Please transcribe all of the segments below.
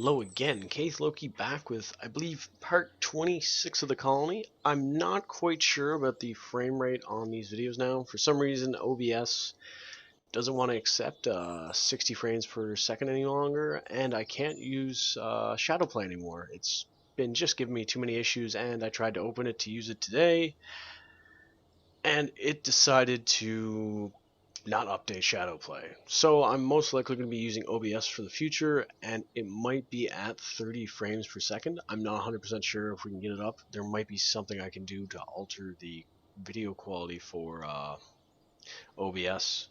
Hello again, Keith Loki back with, I believe, part 26 of the colony. I'm not quite sure about the frame rate on these videos now. For some reason, OBS doesn't want to accept 60 frames per second any longer, and I can't use Shadowplay anymore. It's been just giving me too many issues, and I tried to open it to use it today, and it decided to not update Shadowplay. So I'm most likely going to be using OBS for the future, and it might be at 30 frames per second. I'm not 100% sure if we can get it up. There might be something I can do to alter the video quality for OBS,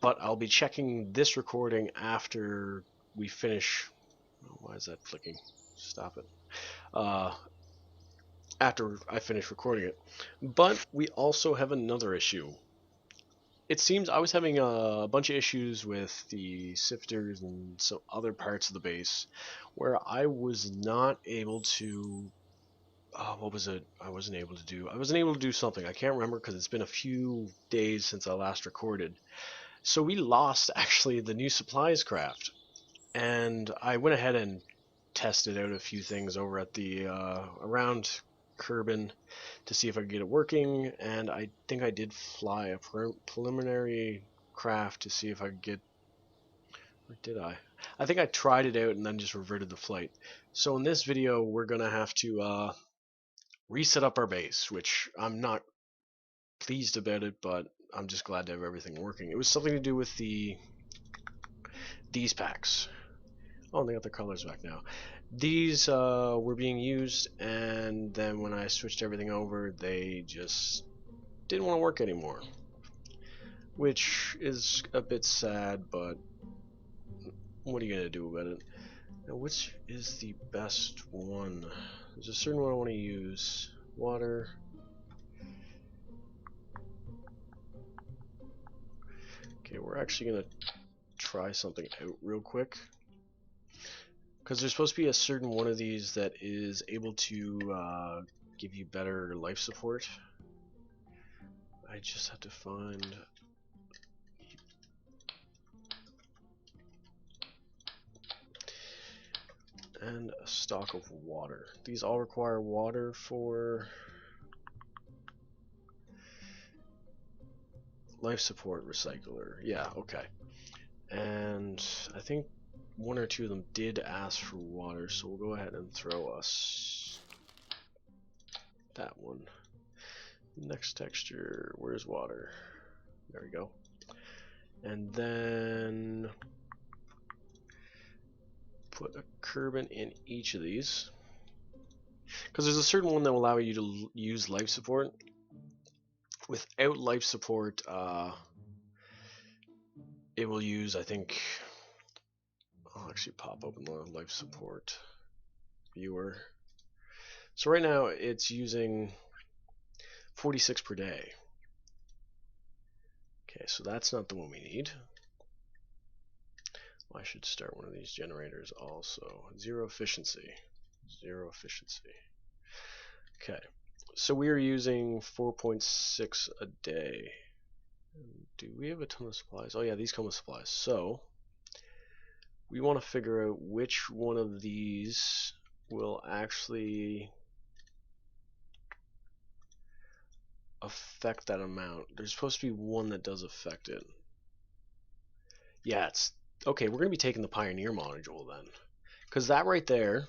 but I'll be checking this recording after we finish. Oh, why is that flicking? Stop it. After I finish recording it. But we also have another issue. It seems I was having a bunch of issues with the sifters and some other parts of the base where I was not able to what was it I wasn't able to do? I wasn't able to do something. I can't remember because it's been a few days since I last recorded. So we lost actually the new supplies craft. And I went ahead and tested out a few things over at the around Kerbin to see if I could get it working, and I think I did fly a preliminary craft to see if I could get, or did I? I think I tried it out and then just reverted the flight. So in this video we're gonna have to reset up our base, which I'm not pleased about it, but I'm just glad to have everything working. It was something to do with these packs. Oh, and they got their colors back now. These were being used, and then when I switched everything over, they just didn't want to work anymore. Which is a bit sad, but what are you going to do about it? Now, which is the best one? There's a certain one I want to use. Water. Okay, we're actually going to try something out real quick. Because there's supposed to be a certain one of these that is able to give you better life support. I just have to find... and a stock of water. These all require water for life support recycler. Yeah, okay. And I think one or two of them did ask for water, so we'll go ahead and throw us that one. Next texture, where's water? There we go. And then put a Kerbin in each of these, because there's a certain one that will allow you to use life support. Without life support, it will use, I think, I'll actually pop open the life support viewer. So right now it's using 46 per day. Okay, so that's not the one we need. Well, I should start one of these generators also. Zero efficiency. Zero efficiency. Okay, so we are using 4.6 a day. Do we have a ton of supplies? Oh yeah, these come with supplies. So we want to figure out which one of these will actually affect that amount. There's supposed to be one that does affect it. Yeah, it's okay. We're going to be taking the Pioneer module then, because that right there,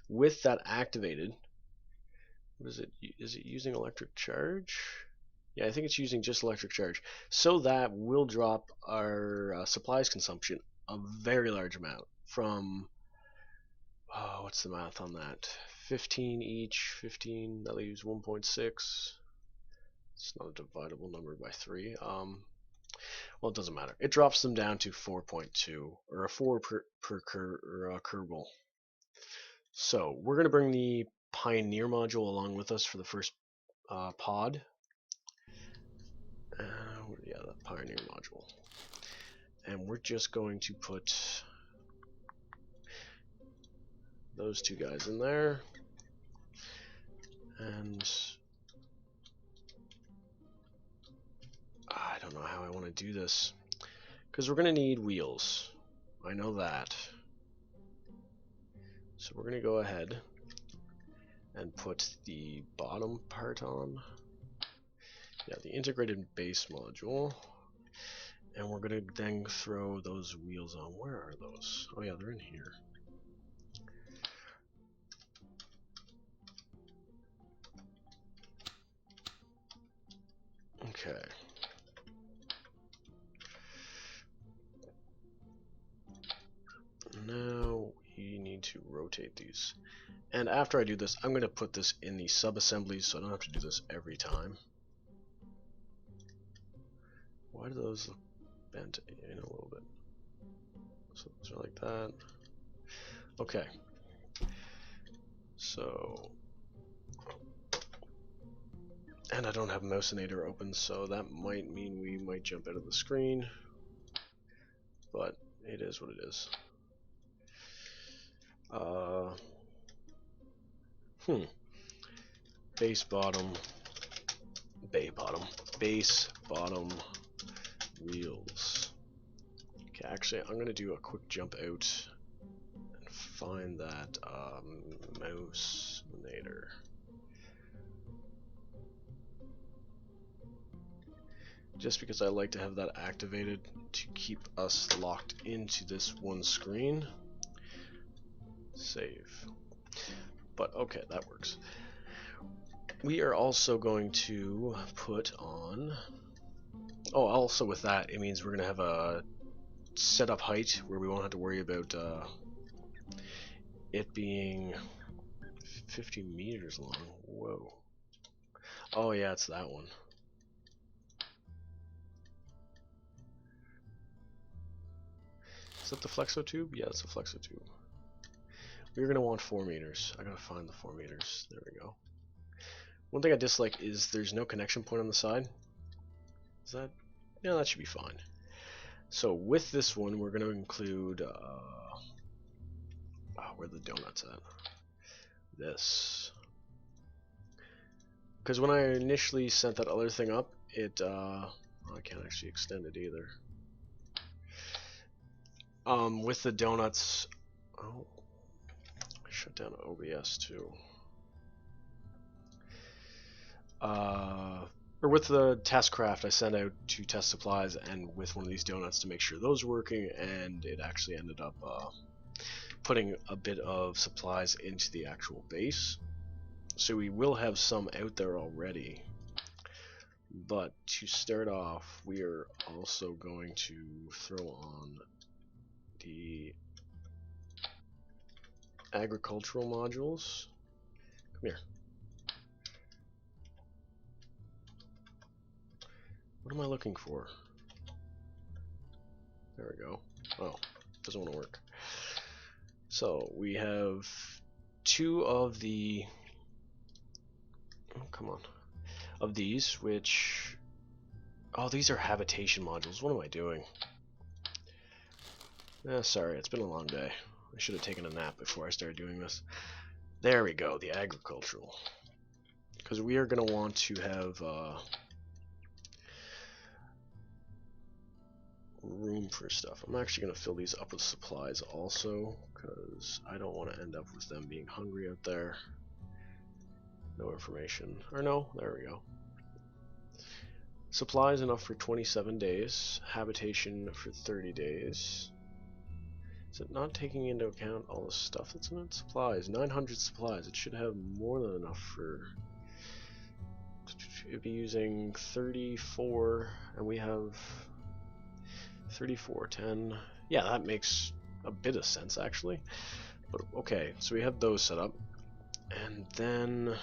with that activated, what is it? Is it using electric charge? Yeah, I think it's using just electric charge. So that will drop our supplies consumption a very large amount from, oh, what's the math on that? 15 each, 15, that leaves 1.6. It's not a dividable number by 3. Well, it doesn't matter. It drops them down to 4.2, or a 4 per kerbal. So we're going to bring the Pioneer module along with us for the first pod. Yeah, the Pioneer module. And we're just going to put those two guys in there. And I don't know how I want to do this, because we're going to need wheels. I know that. So we're going to go ahead and put the bottom part on. Yeah, the integrated base module. And we're going to then throw those wheels on. Where are those? Oh yeah, they're in here. Okay. Now we need to rotate these. And after I do this, I'm going to put this in the sub-assemblies so I don't have to do this every time. Why do those look bent in a little bit? So those are like that. Okay. So, and I don't have Mousinator open, so that might mean we might jump out of the screen. But it is what it is. Base bottom, base bottom wheels. Okay, actually, I'm gonna do a quick jump out and find that Mousinator. Just because I like to have that activated to keep us locked into this one screen. Save. But okay, that works. We are also going to put on... Oh, also with that, it means we're going to have a setup height where we won't have to worry about it being 50 meters long. Whoa. Oh yeah, it's that one. Is that the flexo tube? Yeah, it's a flexo tube. We're going to want 4 meters. I gotta find the 4 meters. There we go. One thing I dislike is there's no connection point on the side. Is that? Yeah, that should be fine. So with this one, we're going to include where are the donuts at? This. Because when I initially sent that other thing up, it I can't actually extend it either. With the donuts, oh, I shut down OBS too. Or with the test craft, I sent out to test supplies and with one of these donuts to make sure those were working, and it actually ended up putting a bit of supplies into the actual base. So we will have some out there already. But to start off, we are also going to throw on the agricultural modules. Come here. What am I looking for? There we go. Oh, doesn't want to work. So we have 2 of the... Oh, come on. Of these, which... Oh, these are habitation modules. What am I doing? Sorry, it's been a long day. I should have taken a nap before I started doing this. There we go, the agricultural. Because we are going to want to have room for stuff. I'm actually going to fill these up with supplies also, because I don't want to end up with them being hungry out there. No information. Or no, there we go. Supplies enough for 27 days. Habitation for 30 days. Is it not taking into account all the stuff that's in it? Supplies. 900 supplies. It should have more than enough for... It'd be using 34, and we have 34, 10. Yeah, that makes a bit of sense, actually. But okay, so we have those set up. And then...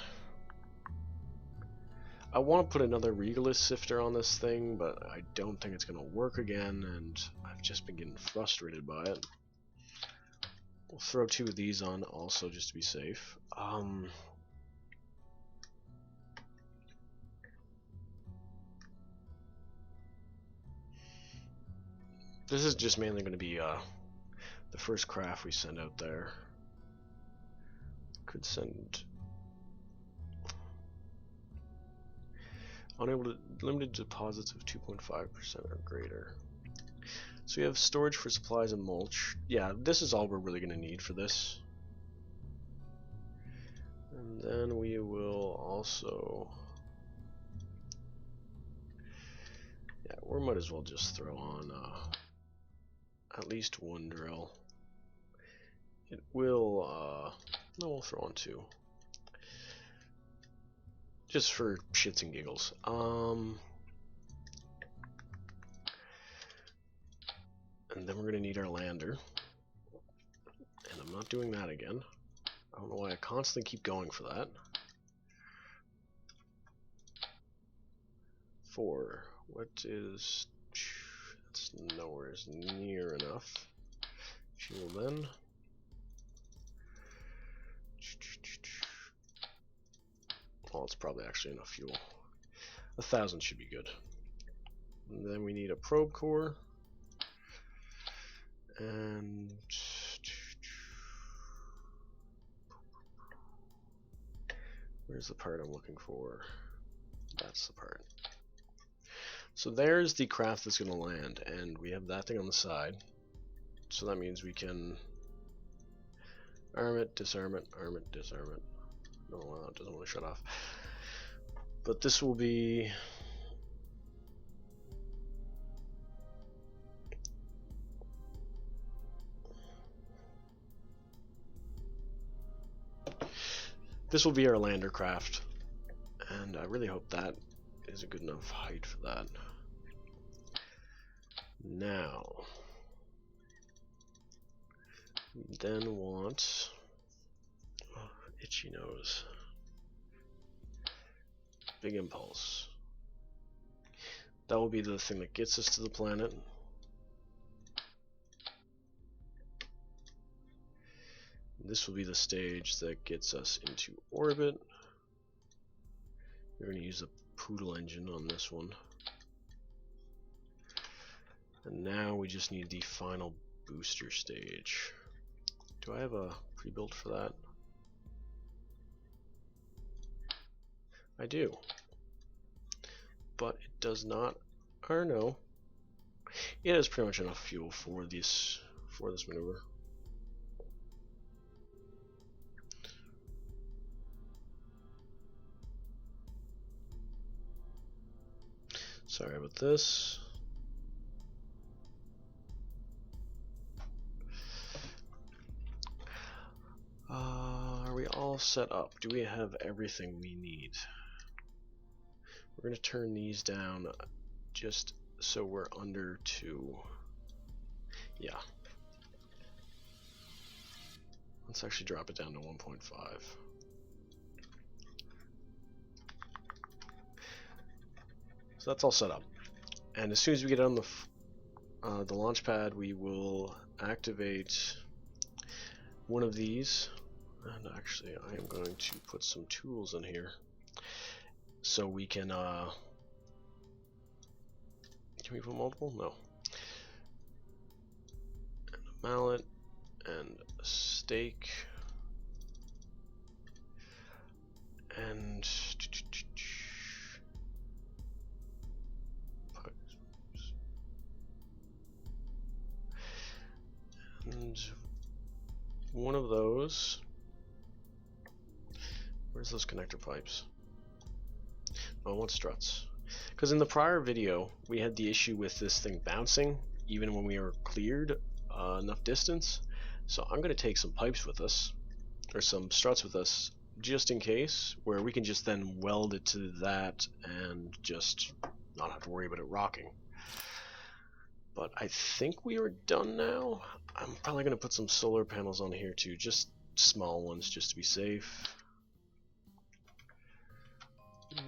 I want to put another Regalis sifter on this thing, but I don't think it's going to work again, and I've just been getting frustrated by it. We'll throw 2 of these on also just to be safe. This is just mainly going to be the first craft we send out there. Could send unable to limited deposits of 2.5% or greater. So we have storage for supplies and mulch. Yeah, this is all we're really going to need for this. And then we will also, yeah, we might as well just throw on at least one drill. It will, no, we'll throw on two. Just for shits and giggles. And then we're gonna need our lander. And I'm not doing that again. I don't know why I constantly keep going for that. 4. What is... That's nowhere near enough. Fuel then. Well, it's probably actually enough fuel. 1,000 should be good. And then we need a probe core. And... where's the part I'm looking for? That's the part. So there's the craft that's going to land, and we have that thing on the side. So that means we can arm it, disarm it, arm it, disarm it. No, well, it doesn't want to shut off. But this will be... this will be our lander craft. And I really hope that is a good enough height for that. Now, we then want itchy nose, big impulse. That will be the thing that gets us to the planet. This will be the stage that gets us into orbit. We're going to use a poodle engine on this one. And now we just need the final booster stage. Do I have a pre-built for that? I do. But it does not, or no. It has pretty much enough fuel for this maneuver. Sorry about this. Are we all set up? Do we have everything we need? We're going to turn these down just so we're under 2. Yeah. Let's actually drop it down to 1.5. So that's all set up. And as soon as we get on the launch pad, we will activate one of these. And actually, I am going to put some tools in here so we can we put multiple? No. And a mallet and a stake and one of those. Where's those connector pipes? Oh, I want struts. Because in the prior video, we had the issue with this thing bouncing, even when we were cleared enough distance. So I'm going to take some pipes with us, or some struts with us, just in case, where we can just then weld it to that and just not have to worry about it rocking. But I think we are done now. I'm probably going to put some solar panels on here too, just small ones, just to be safe.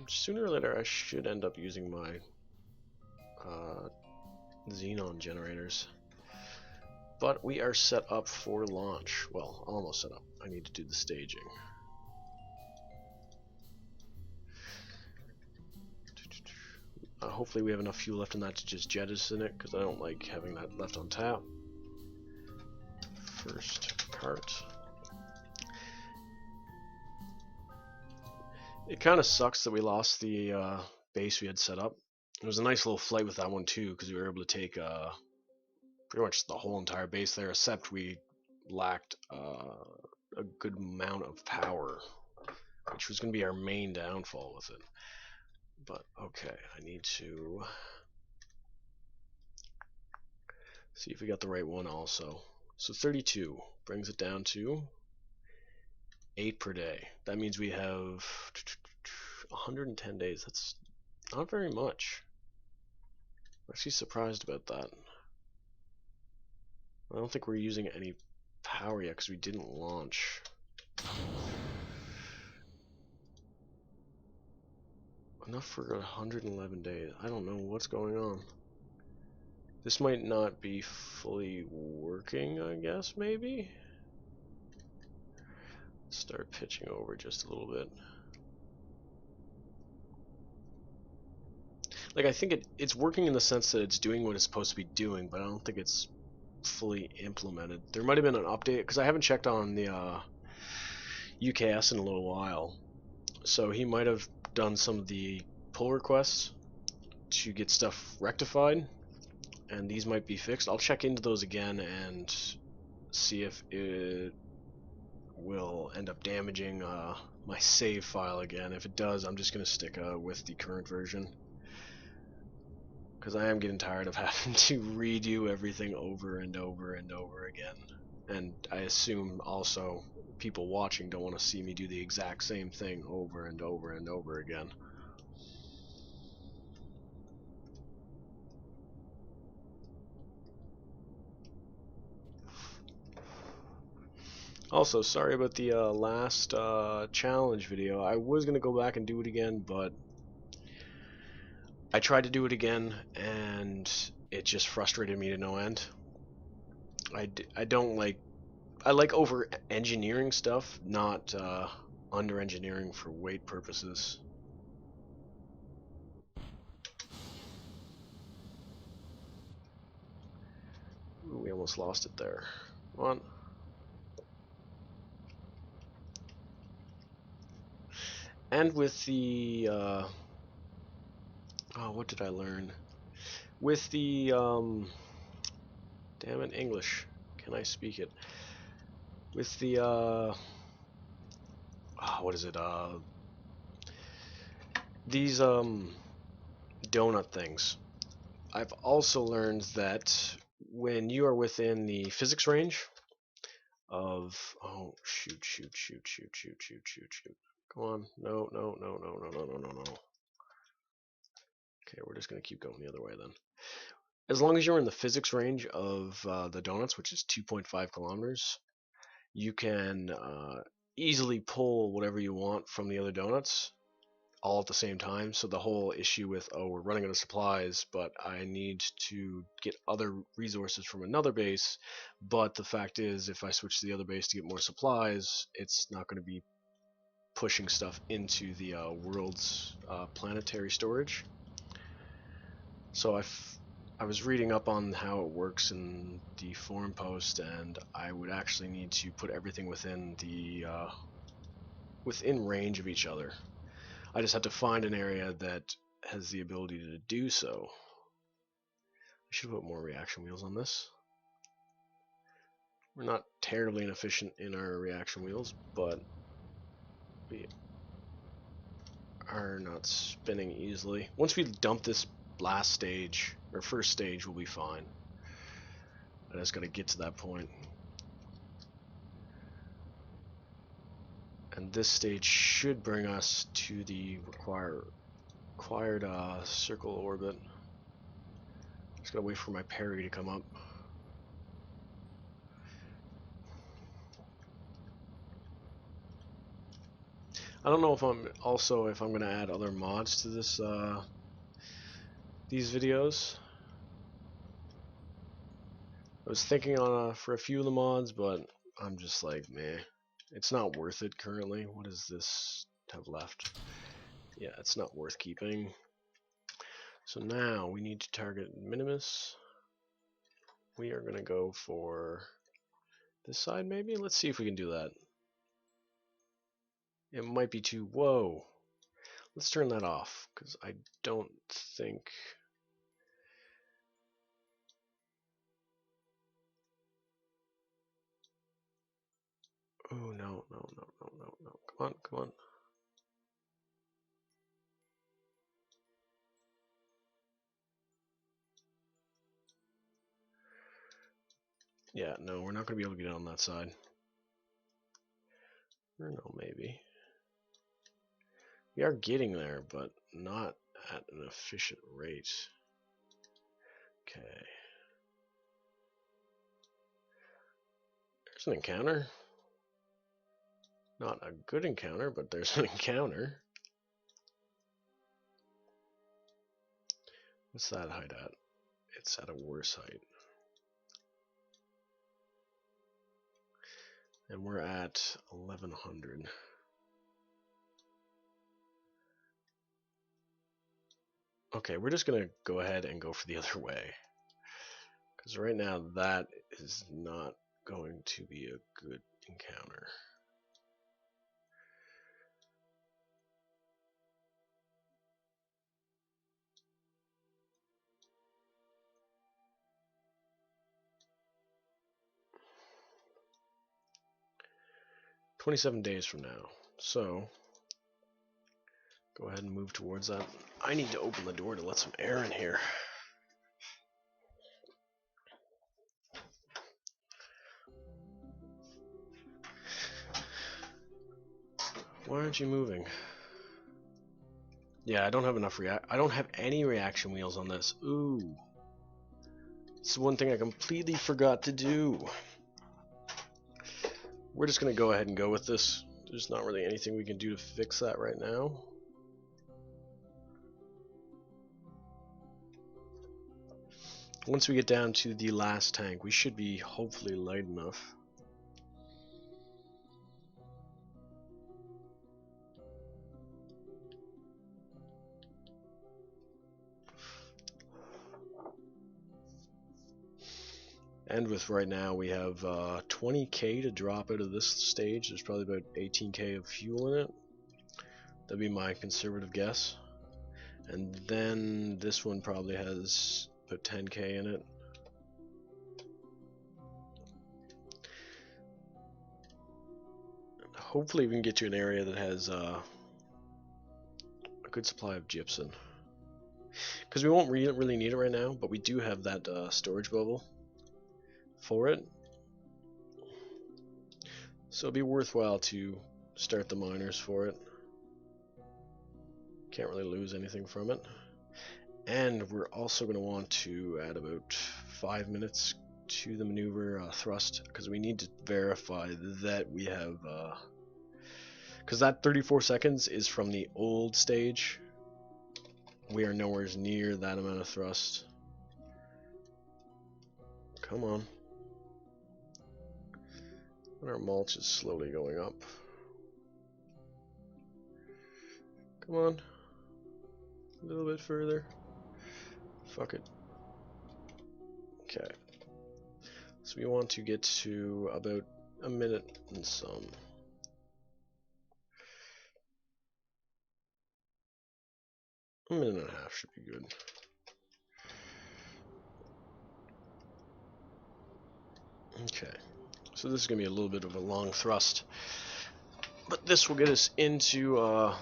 Sooner or later I should end up using my xenon generators. But we are set up for launch. Well, almost set up. I need to do the staging. Hopefully we have enough fuel left in that to just jettison it, because I don't like having that left on tap. First cart. It kind of sucks that we lost the base we had set up. It was a nice little flight with that one too, because we were able to take pretty much the whole entire base there, except we lacked a good amount of power. which was going to be our main downfall with it. But okay, I need to see if we got the right one also. So 32 brings it down to 8 per day. That means we have 110 days. That's not very much. I'm actually surprised about that. I don't think we're using any power yet because we didn't launch. Enough for 111 days. I don't know what's going on. This might not be fully working, I guess, maybe? Start pitching over just a little bit. Like, I think it's working in the sense that it's doing what it's supposed to be doing, but I don't think it's fully implemented. There might have been an update, because I haven't checked on the UKS in a little while. So he might have done some of the pull requests to get stuff rectified, and these might be fixed. I'll check into those again and see if it will end up damaging my save file again. If it does, I'm just going to stick with the current version, because I am getting tired of having to redo everything over and over and over again. And I assume also people watching don't want to see me do the exact same thing over and over and over again. Also, sorry about the last challenge video. I was going to go back and do it again, but I tried to do it again, and it just frustrated me to no end. I don't like... I like over-engineering stuff, not under-engineering for weight purposes. Ooh, we almost lost it there. Come on. And with the... oh, what did I learn? With the... damn it, English. Can I speak it? With the... what is it? These donut things. I've also learned that when you are within the physics range of... oh, shoot. Come on. No. Okay, we're just going to keep going the other way then. As long as you're in the physics range of the donuts, which is 2.5 kilometers, you can easily pull whatever you want from the other donuts all at the same time. So the whole issue with, oh, we're running out of supplies, but I need to get other resources from another base, but the fact is, if I switch to the other base to get more supplies, it's not going to be pushing stuff into the world's planetary storage. So I was reading up on how it works in the forum post, and I would actually need to put everything within the within range of each other. I just have to find an area that has the ability to do so. I should put more reaction wheels on this. We're not terribly inefficient in our reaction wheels, but we are not spinning easily. Once we dump this last stage, or first stage, we'll be fine. I just gotta get to that point. And this stage should bring us to the required circle orbit. Just gotta wait for my parry to come up. I don't know if I'm gonna add other mods to this these videos. I was thinking on for a few of the mods, but I'm just like, meh, it's not worth it currently. What does this have left? Yeah, it's not worth keeping. So now we need to target Minimus. We are gonna go for this side maybe. Let's see if we can do that. It might be too... whoa. Let's turn that off, because I don't think... oh, no. Come on. Yeah, no, we're not going to be able to get on that side. Or no, maybe. We are getting there, but not at an efficient rate. Okay. There's an encounter. Not a good encounter, but there's an encounter. What's that height at? It's at a worse height. And we're at 1100. Okay, we're just gonna go ahead and go for the other way. Because right now that is not going to be a good encounter. "27 days from now." So go ahead and move towards that. I need to open the door to let some air in here. Why aren't you moving? Yeah, I don't have enough I don't have any reaction wheels on this. Ooh. It's one thing I completely forgot to do. We're just gonna go ahead and go with this. There's not really anything we can do to fix that right now. Once we get down to the last tank, we should be hopefully light enough. And with right now we have 20k to drop out of this stage. There's probably about 18k of fuel in it. That'd be my conservative guess. And then this one probably has about 10k in it. Hopefully we can get to an area that has a good supply of gypsum. Because we won't really need it right now, but we do have that storage bubble for it. So it'd be worthwhile to start the miners for it. Can't really lose anything from it. And we're also going to want to add about 5 minutes to the maneuver thrust, because we need to verify that we have because that 34 seconds is from the old stage. We are nowhere near that amount of thrust. Come on. And our mulch is slowly going up. Come on. A little bit further. Fuck it. Okay. So we want to get to about a minute and some. A minute and a half should be good. Okay. So this is going to be a little bit of a long thrust. But this will get us into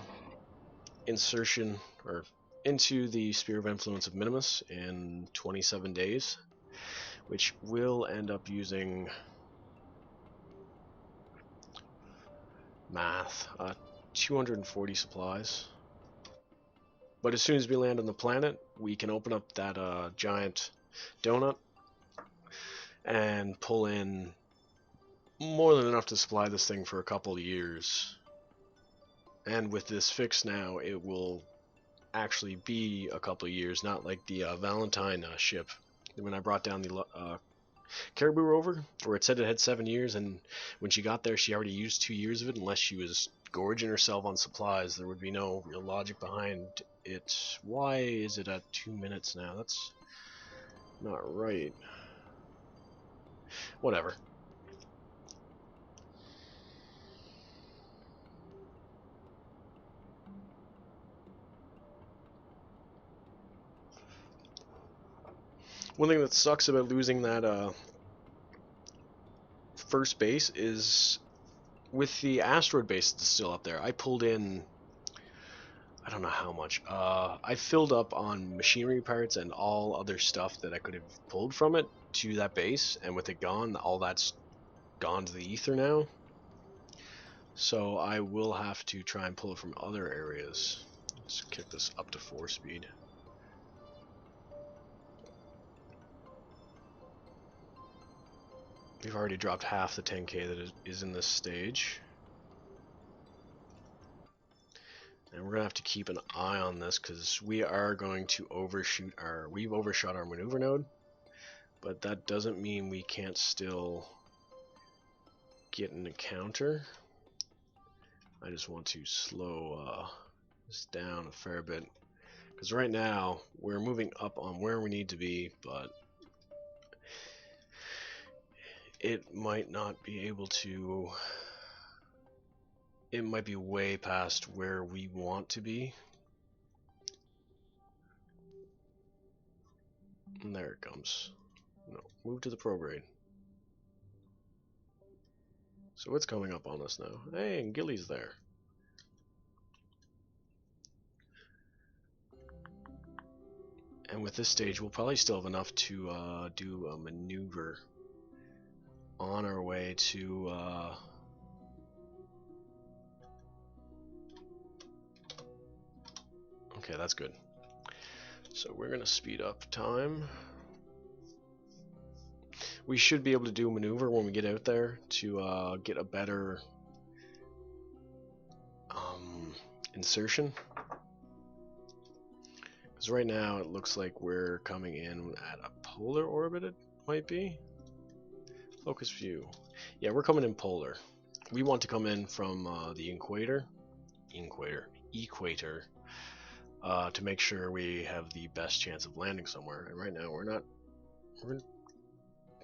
insertion, or into the Sphere of Influence of Minimus in 27 days, which will end up using math, 240 supplies. But as soon as we land on the planet, we can open up that giant donut and pull in more than enough to supply this thing for a couple of years. And with this fix now, it will actually be a couple of years, not like the Valentine ship when I brought down the Caribou rover, where it said it had 7 years, and when she got there she already used 2 years of it. Unless she was gorging herself on supplies, there would be no real logic behind it. Why is it at 2 minutes now? That's not right. Whatever. One thing that sucks about losing that first base is with the asteroid base that's still up there. I pulled in I don't know how much. I filled up on machinery parts and all other stuff that I could have pulled from it to that base, and with it gone, all that's gone to the ether now. So I will have to try and pull it from other areas. Let's kick this up to 4 speed. We've already dropped half the 10k that is in this stage. And we're going to have to keep an eye on this because we are going to overshoot our... We've overshot our maneuver node. But that doesn't mean we can't still get an encounter. I just want to slow this down a fair bit. Because right now, we're moving up on where we need to be, but it might not be able to... It might be way past where we want to be. And there it comes. No, move to the prograde. So it's coming up on us now. Hey, and Gilly's there. And with this stage, we'll probably still have enough to do a maneuver on our way to... Okay, that's good. So we're going to speed up time. We should be able to do a maneuver when we get out there to get a better insertion. Because right now it looks like we're coming in at a polar orbit, it might be. Focus view. Yeah, we're coming in polar. We want to come in from the equator to make sure we have the best chance of landing somewhere. And right now we're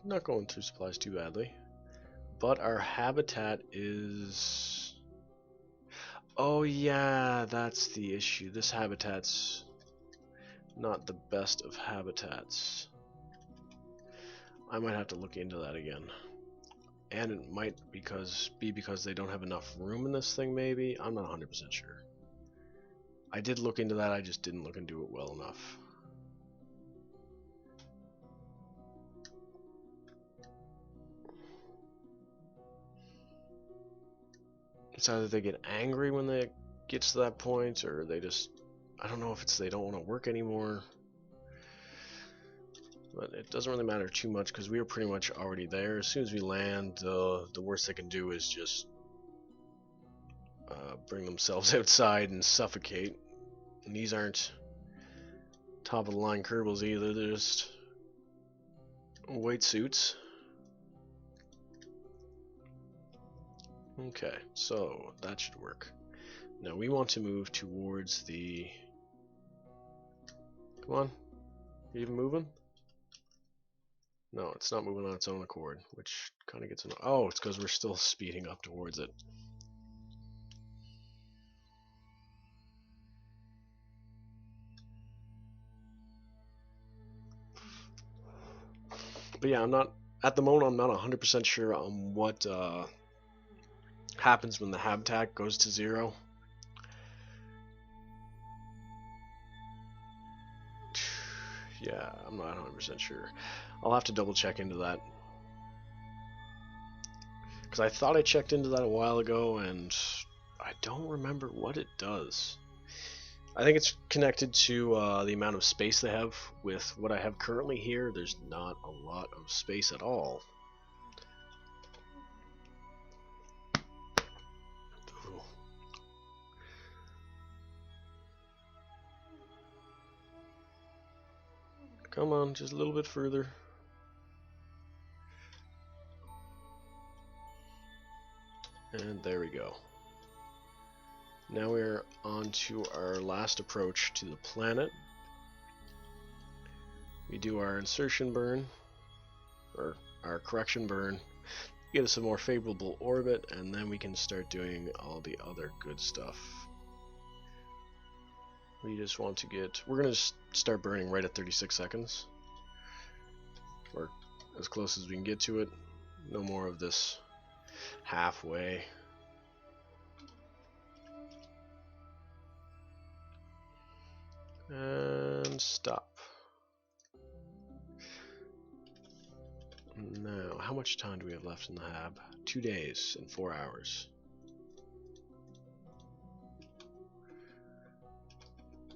not going through supplies too badly. But our habitat is... Oh yeah, that's the issue. This habitat's not the best of habitats. I might have to look into that again. And it might be because they don't have enough room in this thing, maybe? I'm not 100% sure. I did look into that, I just didn't look into it well enough. It's either they get angry when they gets to that point, or they just... I don't know if it's they don't want to work anymore. But it doesn't really matter too much because we are pretty much already there. As soon as we land, the worst they can do is just bring themselves outside and suffocate. And these aren't top of the line kerbals either, they're just white suits. Okay, so that should work. Now we want to move towards the... Come on, you even moving? No, it's not moving on its own accord, which kind of gets... Oh, it's because we're still speeding up towards it. But yeah, I'm not... At the moment, I'm not 100% sure on what happens when the habitat goes to 0. Yeah, I'm not 100% sure. I'll have to double check into that. Because I thought I checked into that a while ago, and I don't remember what it does. I think it's connected to the amount of space they have. With what I have currently here, there's not a lot of space at all. Ooh. Come on, just a little bit further. And there we go. Now we're on to our last approach to the planet. We do our insertion burn, or our correction burn, get us a more favorable orbit, and then we can start doing all the other good stuff. We just want to get... We're going to start burning right at 36 seconds. Or as close as we can get to it. No more of this halfway. And stop. Now, how much time do we have left in the hab? 2 days and 4 hours.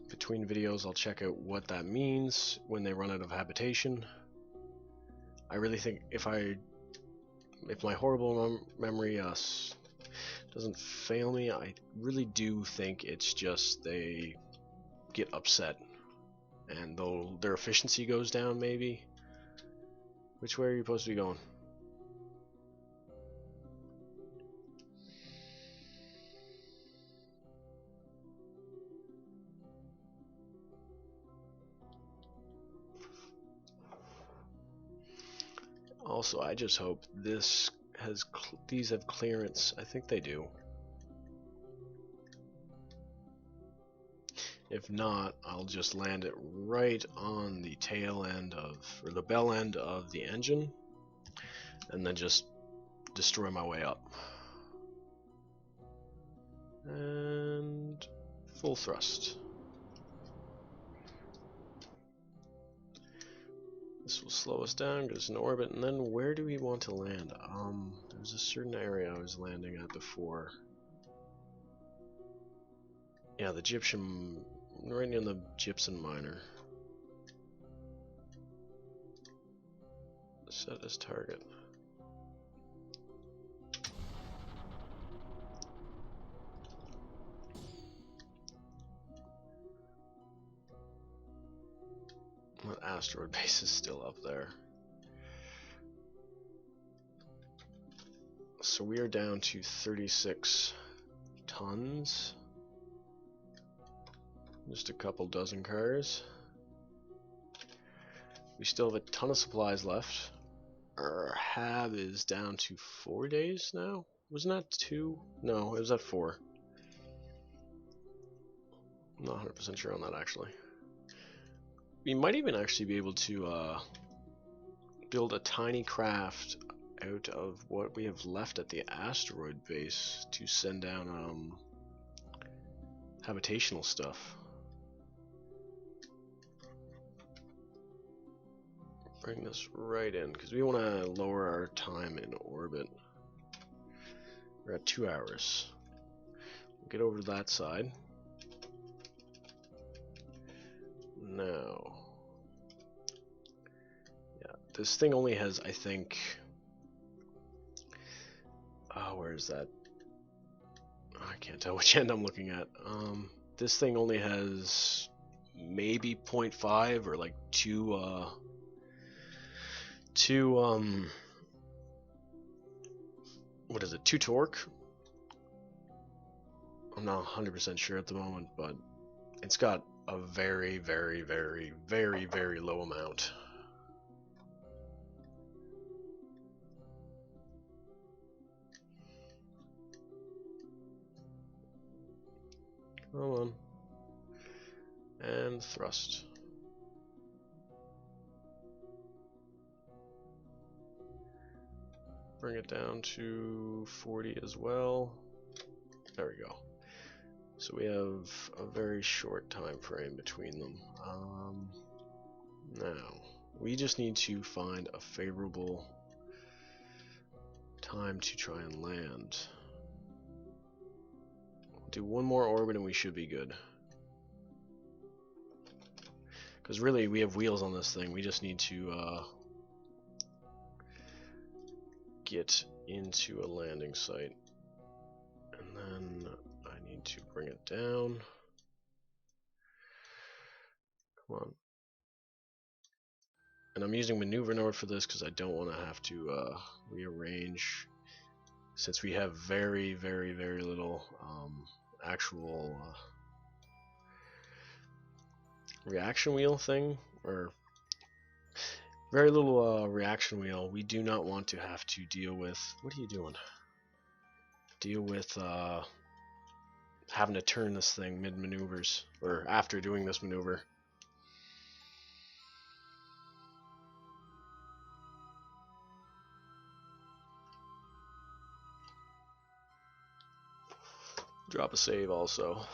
Between videos, I'll check out what that means when they run out of habitation. I really think if my horrible memory doesn't fail me, I really do think it's just they get upset and their efficiency goes down, maybe. Which way are you supposed to be going? Also, I just hope these have clearance. I think they do. If not, I'll just land it right on the tail end or the bell end of the engine, and then just destroy my way up. And full thrust. This will slow us down, get us in orbit, and then where do we want to land? There's a certain area I was landing at before. Yeah, the gypsum, right near the gypsum miner. Set as target. That asteroid base is still up there. So we are down to 36 tons. Just a couple dozen cars. We still have a ton of supplies left. Our hab is down to 4 days now. Wasn't that 2? No, it was at 4. I'm not 100% sure on that actually. We might even actually be able to build a tiny craft out of what we have left at the asteroid base to send down habitational stuff. Bring this right in because we want to lower our time in orbit. We're at 2 hours. We'll get over to that side. Now, yeah, this thing only has, I think, where is that? I can't tell which end I'm looking at. This thing only has maybe 0.5 or like 2 what is it, 2 torque? I'm not 100% sure at the moment, but it's got a very, very, very, very, very low amount. Come on. And thrust. Bring it down to 40 as well. There we go. So we have a very short time frame between them. Now, we just need to find a favorable time to try and land. We'll do one more orbit and we should be good. Because really, we have wheels on this thing. We just need to get into a landing site. And then I need to bring it down. Come on. And I'm using maneuver node for this because I don't want to have to rearrange, since we have very, very, very little actual reaction wheel thing, or very little reaction wheel. We do not want to have to deal with, what are you doing? Deal with having to turn this thing mid maneuvers, or after doing this maneuver. Drop a save also.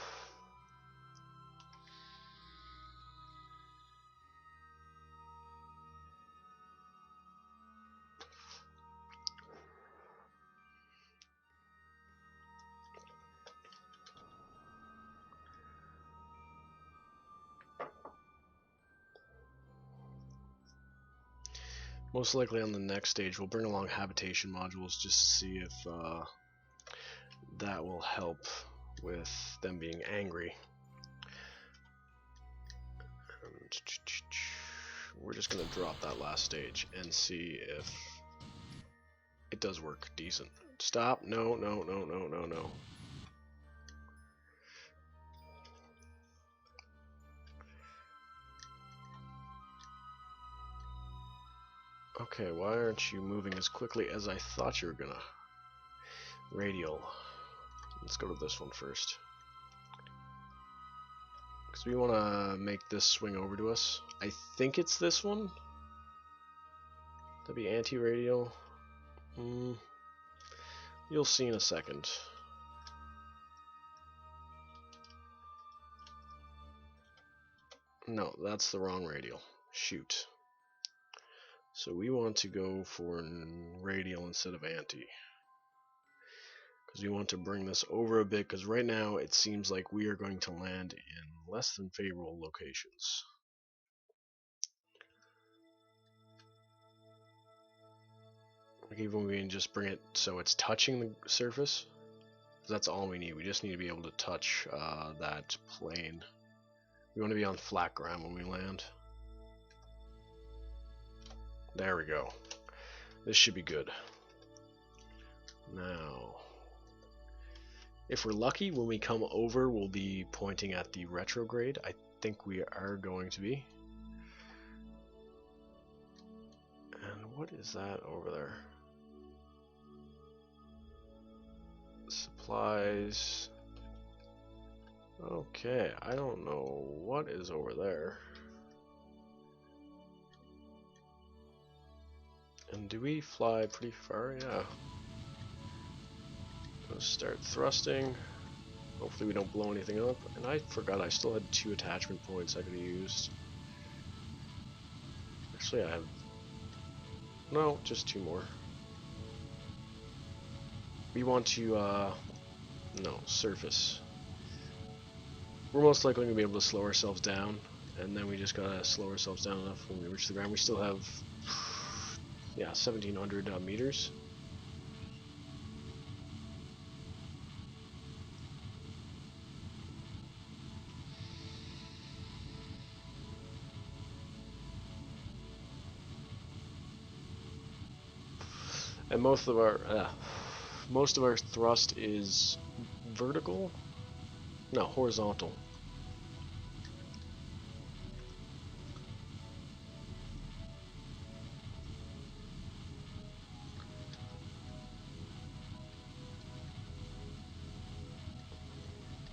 Most likely on the next stage, we'll bring along habitation modules just to see if that will help with them being angry. And we're just going to drop that last stage and see if it does work decent. Stop. No, no, no, no, no, no. Okay, why aren't you moving as quickly as I thought you were gonna? Radial. Let's go to this one first. Because we want to make this swing over to us. I think it's this one. That'd be anti-radial. You'll see in a second. No, that's the wrong radial. Shoot. So we want to go for radial instead of anti. Because we want to bring this over a bit, because right now it seems like we are going to land in less than favorable locations. Like even we can just bring it so it's touching the surface. That's all we need. We just need to be able to touch that plane. We want to be on flat ground when we land. There we go. This should be good. Now, if we're lucky, when we come over, we'll be pointing at the retrograde. I think we are going to be. And what is that over there? Supplies. Okay, I don't know what is over there. And do we fly pretty far? Yeah. Let's start thrusting. Hopefully we don't blow anything up. And I forgot I still had 2 attachment points I could have used. Actually I have... No, just 2 more. We want to, no, surface. We're most likely going to be able to slow ourselves down. And then we just gotta slow ourselves down enough when we reach the ground. We still have, yeah, 1,700 meters. And most of our thrust is vertical. No, horizontal.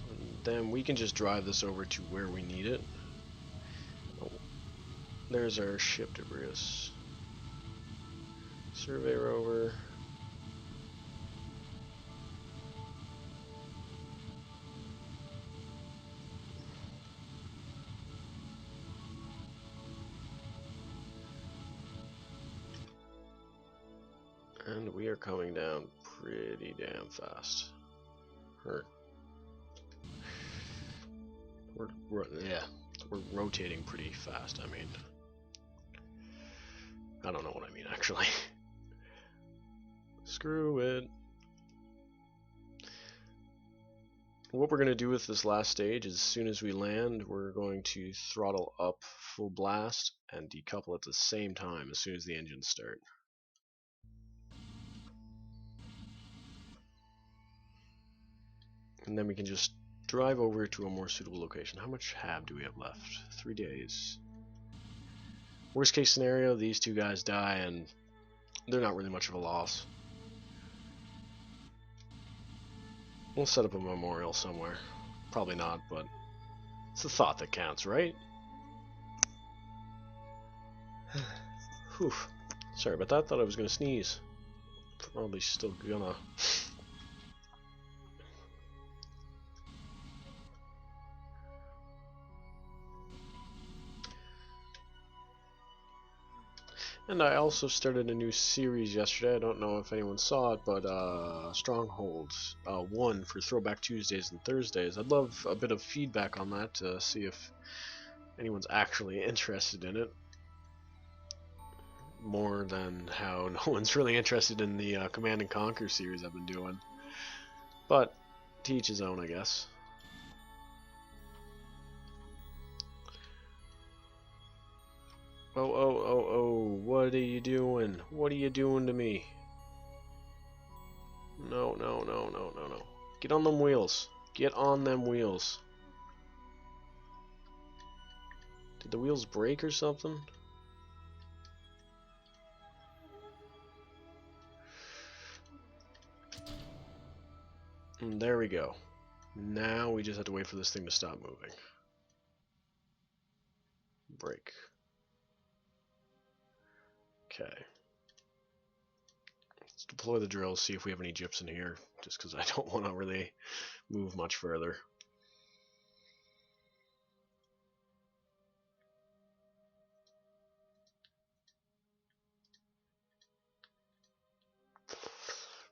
And then we can just drive this over to where we need it. Oh, there's our ship debris. Survey rover. And we are coming down pretty damn fast. We're rotating pretty fast. I mean, I don't know what I mean actually. Screw it. What we're going to do with this last stage is as soon as we land, we're going to throttle up full blast and decouple at the same time as soon as the engines start. And then we can just drive over to a more suitable location. How much hab do we have left? 3 days. Worst case scenario, these 2 guys die and they're not really much of a loss. We'll set up a memorial somewhere. Probably not, but it's the thought that counts, right? Whew. Sorry about that. Thought I was gonna sneeze. Probably still gonna. And I also started a new series yesterday. I don't know if anyone saw it, but Strongholds 1 for Throwback Tuesdays and Thursdays. I'd love a bit of feedback on that to see if anyone's actually interested in it. more than how no one's really interested in the Command and Conquer series I've been doing. But to each his own, I guess. Oh, what are you doing? What are you doing to me? No. Get on them wheels. Get on them wheels. Did the wheels break or something? And there we go. Now we just have to wait for this thing to stop moving. Break. Okay. Let's deploy the drill, see if we have any gypsum here, just because I don't want to really move much further.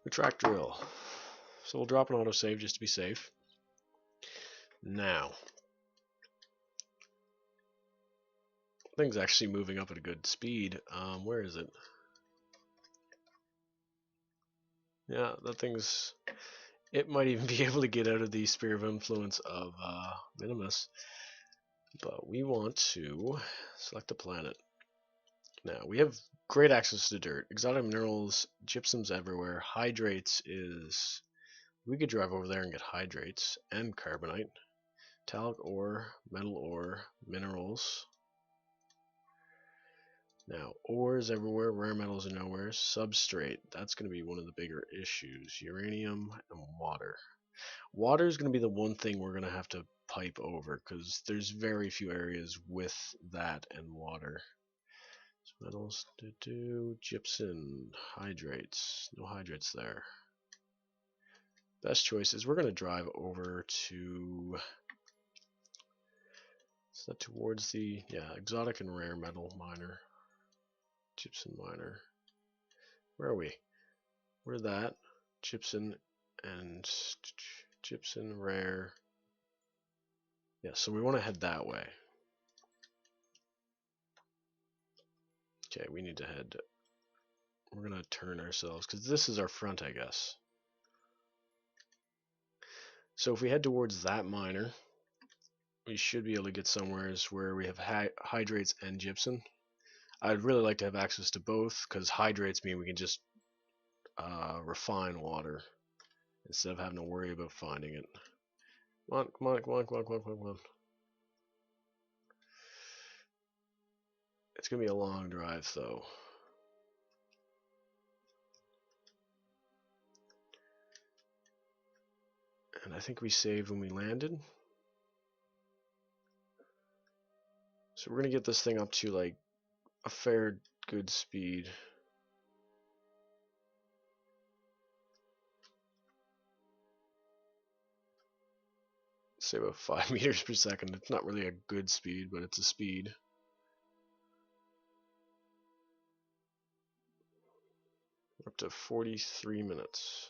Retract drill. So we'll drop an autosave just to be safe. Now, thing's actually moving up at a good speed. Where is it? Yeah, that thing's... It might even be able to get out of the sphere of influence of Minimus. But we want to select a planet. Now, we have great access to dirt. Exotic minerals, gypsum's everywhere. Hydrates is... We could drive over there and get hydrates and carbonite. Metallic ore, metal ore, minerals. Now, ores everywhere, rare metals are nowhere. Substrate, that's going to be one of the bigger issues. Uranium and water. Water is going to be the one thing we're going to have to pipe over because there's very few areas with that and water. So metals, gypsum, hydrates. No hydrates there. Best choice is we're going to drive over to... Is that towards the... Yeah, exotic and rare metal miner. Gypsum miner. Where are we? We're that. Gypsum and gypsum rare. Yeah, so we want to head that way. Okay, we need to head. We're going to turn ourselves because this is our front, I guess. So if we head towards that miner, we should be able to get somewhere where we have hydrates and gypsum. I'd really like to have access to both because hydrates mean we can just refine water instead of having to worry about finding it. Come on. It's going to be a long drive though. And I think we saved when we landed. So we're going to get this thing up to like a fair good speed. Say about 5 meters per second. It's not really a good speed, but it's a speed. Up to 43 minutes.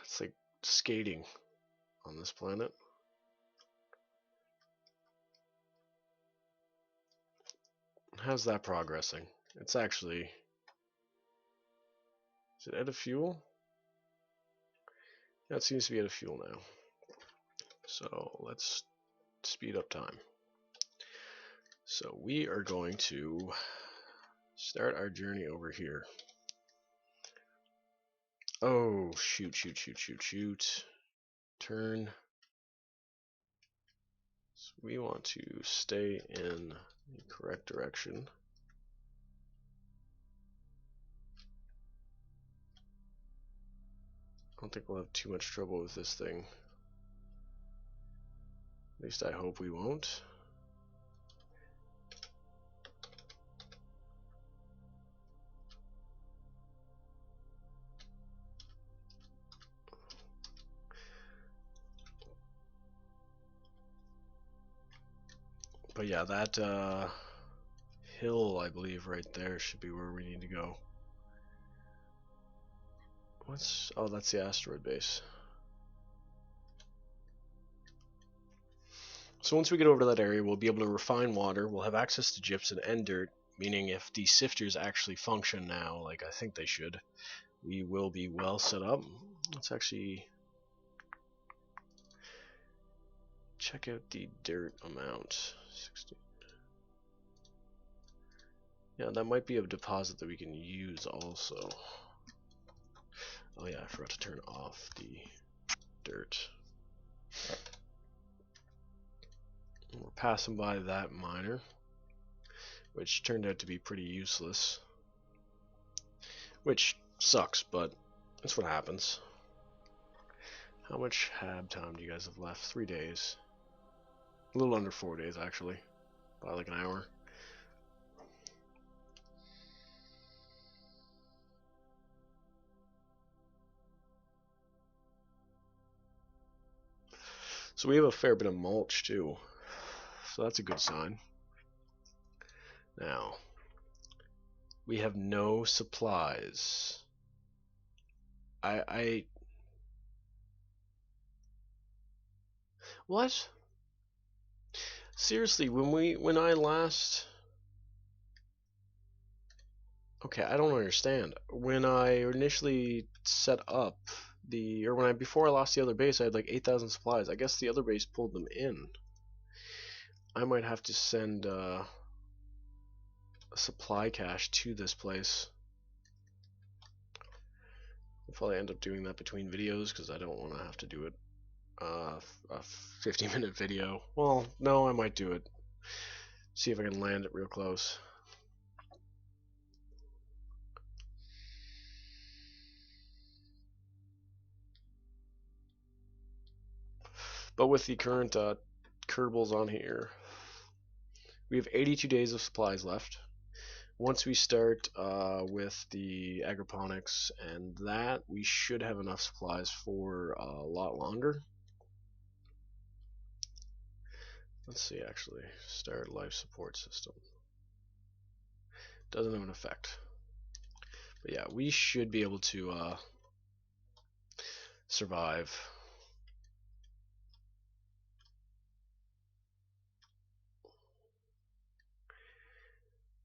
It's like skating on this planet. How's that progressing? It's actually... Is it out of fuel? Yeah, it seems to be out of fuel now. So let's speed up time. So we are going to start our journey over here. Oh, shoot. Turn. So we want to stay in the correct direction. I don't think we'll have too much trouble with this thing. At least I hope we won't. But yeah, that hill, I believe, right there should be where we need to go. What's... Oh, that's the asteroid base. So once we get over to that area, we'll be able to refine water. We'll have access to gypsum and dirt, meaning if the sifters actually function now, like I think they should, we will be well set up. Let's actually check out the dirt amount. 60. Yeah, that might be a deposit that we can use also. Oh yeah, I forgot to turn off the dirt. And we're passing by that miner, which turned out to be pretty useless. Which sucks, but that's what happens. How much hab time do you guys have left? 3 days. A little under 4 days, actually. By like an hour. So we have a fair bit of mulch, too. So that's a good sign. Now, we have no supplies. What? Seriously, when I last... Okay, I don't understand. When I initially set up before I lost the other base, I had like 8,000 supplies. I guess the other base pulled them in. I might have to send a supply cache to this place. I'll probably end up doing that between videos because I don't want to have to do it a 50-minute video. Well, no, I might do it. See if I can land it real close. But with the current kerbals on here, we have 82 days of supplies left. Once we start with the agroponics and that, we should have enough supplies for a lot longer. Let's see, actually, start life support system. Doesn't have an effect. But yeah, we should be able to survive.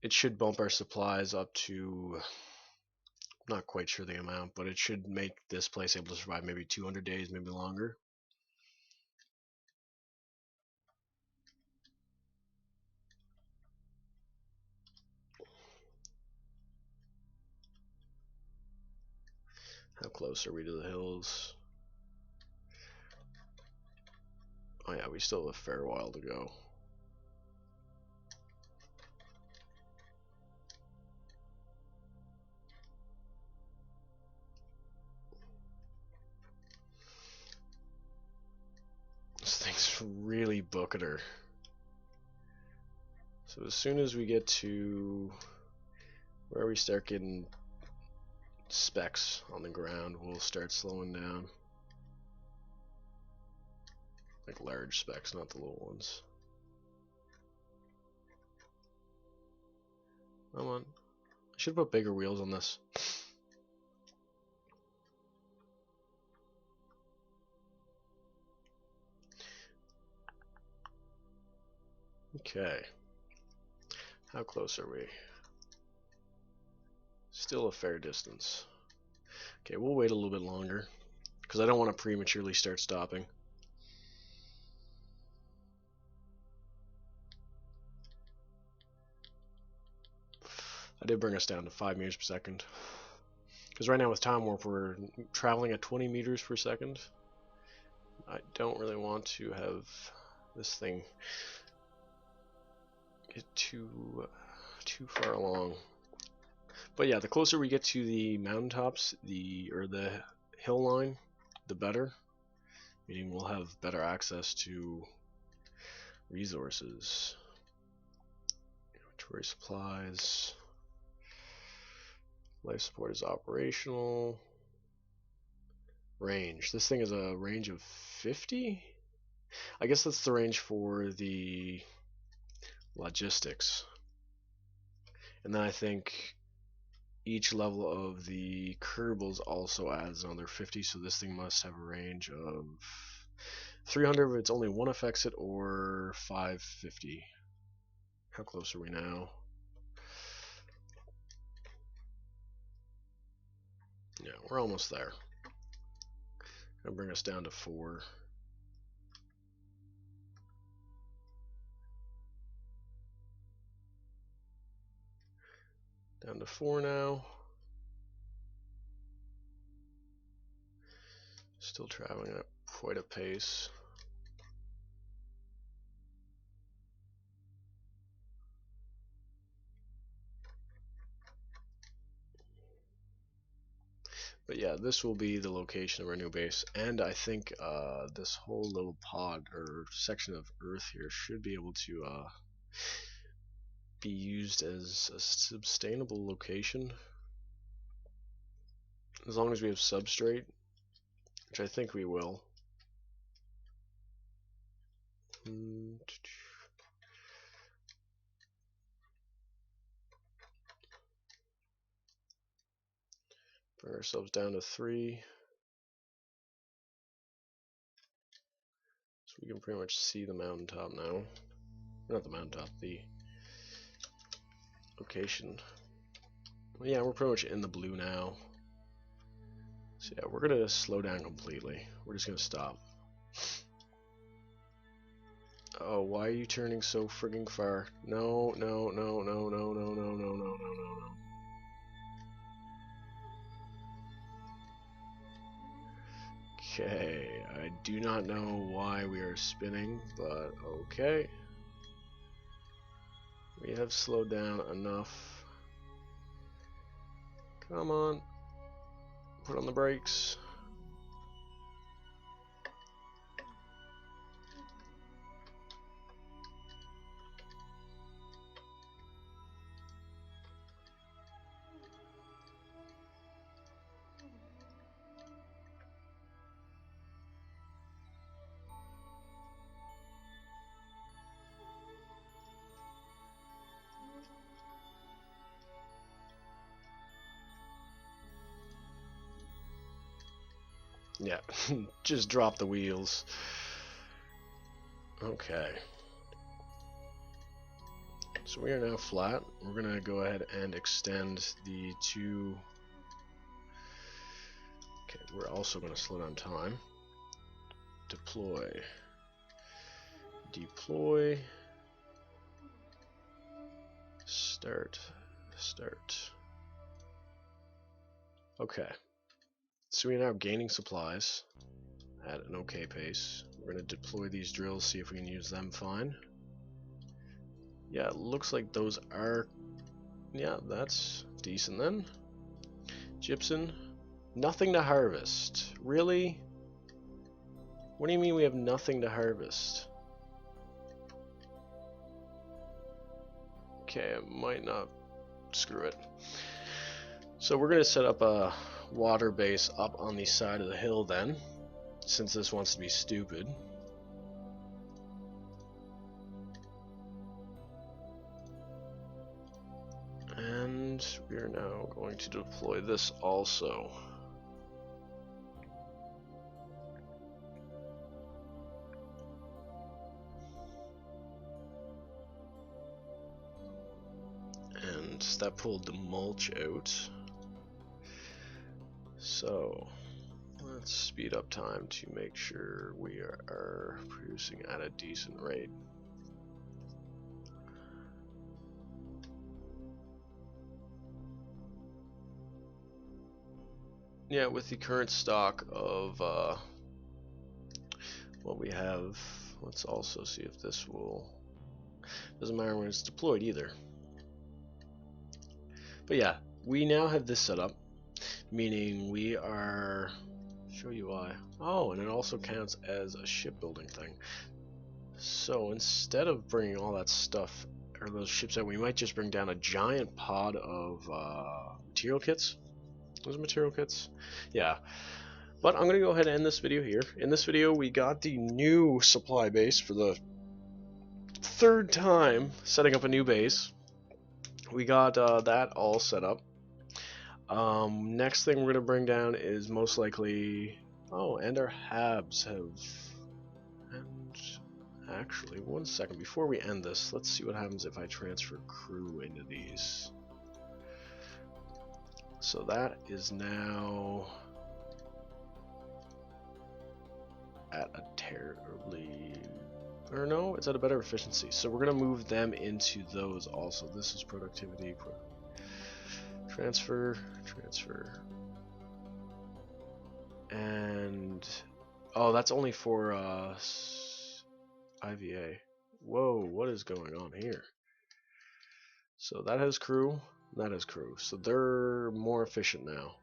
It should bump our supplies up to, not quite sure the amount, but it should make this place able to survive maybe 200 days, maybe longer. How close are we to the hills? Oh yeah, we still have a fair while to go. This thing's really booking her. So as soon as we get to where we start getting specks on the ground, we'll start slowing down. Like large specks, not the little ones. Come on. I should put bigger wheels on this. Okay. How close are we? Still a fair distance. Okay, we'll wait a little bit longer because I don't want to prematurely start stopping. I did bring us down to 5 meters per second. Because right now with time warp we're traveling at 20 meters per second. I don't really want to have this thing get too far along. But yeah, the closer we get to the mountaintops, the hill line, the better. Meaning we'll have better access to resources. Inventory supplies. Life support is operational. Range. This thing is a range of 50? I guess that's the range for the logistics. And then I think each level of the kerbals also adds another 50, so this thing must have a range of 300 if it's only one affects it, or 550. How close are we now? Yeah, we're almost there. Gonna bring us down to 4. Down to 4 now. Still traveling at quite a pace. But yeah, this will be the location of our new base, and I think this whole little pod or section of Earth here should be able to be used as a sustainable location, as long as we have substrate, which I think we will. Bring ourselves down to 3. So we can pretty much see the mountaintop now. Not the mountaintop, the location. Well, yeah, we're pretty much in the blue now. So yeah, we're gonna slow down completely. We're just gonna stop. Oh, why are you turning so frigging far? No, no, no, no, no, no, no, no, no, no, no, no. Okay, I do not know why we are spinning, but okay. We have slowed down enough. Come on. Put on the brakes. Yeah, just drop the wheels. Okay. So we are now flat. We're going to go ahead and extend the 2. Okay, we're also going to slow down time. Deploy. Deploy. Start. Start. Okay. So we are now gaining supplies at an okay pace. We're going to deploy these drills, see if we can use them fine. Yeah, it looks like those are... Yeah, that's decent then. Gypsum. Nothing to harvest. Really? What do you mean we have nothing to harvest? Okay, I might not. Screw it. So we're going to set up a water base up on the side of the hill then, since this wants to be stupid. And we are now going to deploy this also. And that pulled the mulch out. So let's speed up time to make sure we are producing at a decent rate. Yeah, with the current stock of what we have, let's also see if this will... Doesn't matter when it's deployed either. But yeah, we now have this set up, meaning we are... Show you why. Oh, and it also counts as a shipbuilding thing. So instead of bringing all that stuff, or those ships out, we might just bring down a giant pod of material kits. Those material kits? Yeah. But I'm going to go ahead and end this video here. In this video, we got the new supply base for the 3rd time setting up a new base. We got that all set up. Next thing we're going to bring down is most likely... Oh, and our habs have actually, 1 second before we end this, let's see what happens if I transfer crew into these. So that is now at a terribly, or no, it's at a better efficiency. So we're gonna move them into those also. This is productivity, transfer, and oh, that's only for IVA. Whoa, what is going on here? So that has crew, that has crew. So they're more efficient now.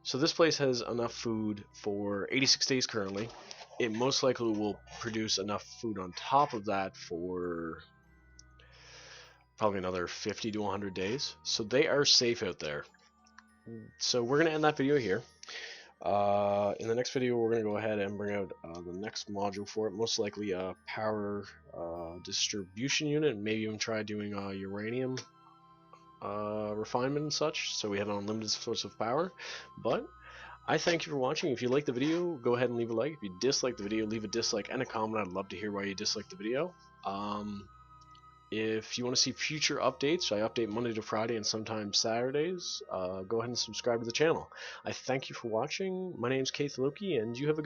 So this place has enough food for 86 days currently. It most likely will produce enough food on top of that for probably another 50 to 100 days. So they are safe out there. So we're going to end that video here. In the next video, we're going to go ahead and bring out the next module for it. Most likely a power distribution unit, and maybe even try doing uranium refinement and such, so we have an unlimited source of power. But I thank you for watching. If you like the video, go ahead and leave a like. If you dislike the video, leave a dislike and a comment. I'd love to hear why you dislike the video. If you want to see future updates, I update Monday to Friday and sometimes Saturdays. Go ahead and subscribe to the channel. I thank you for watching. My name is Keith Loki, and you have a good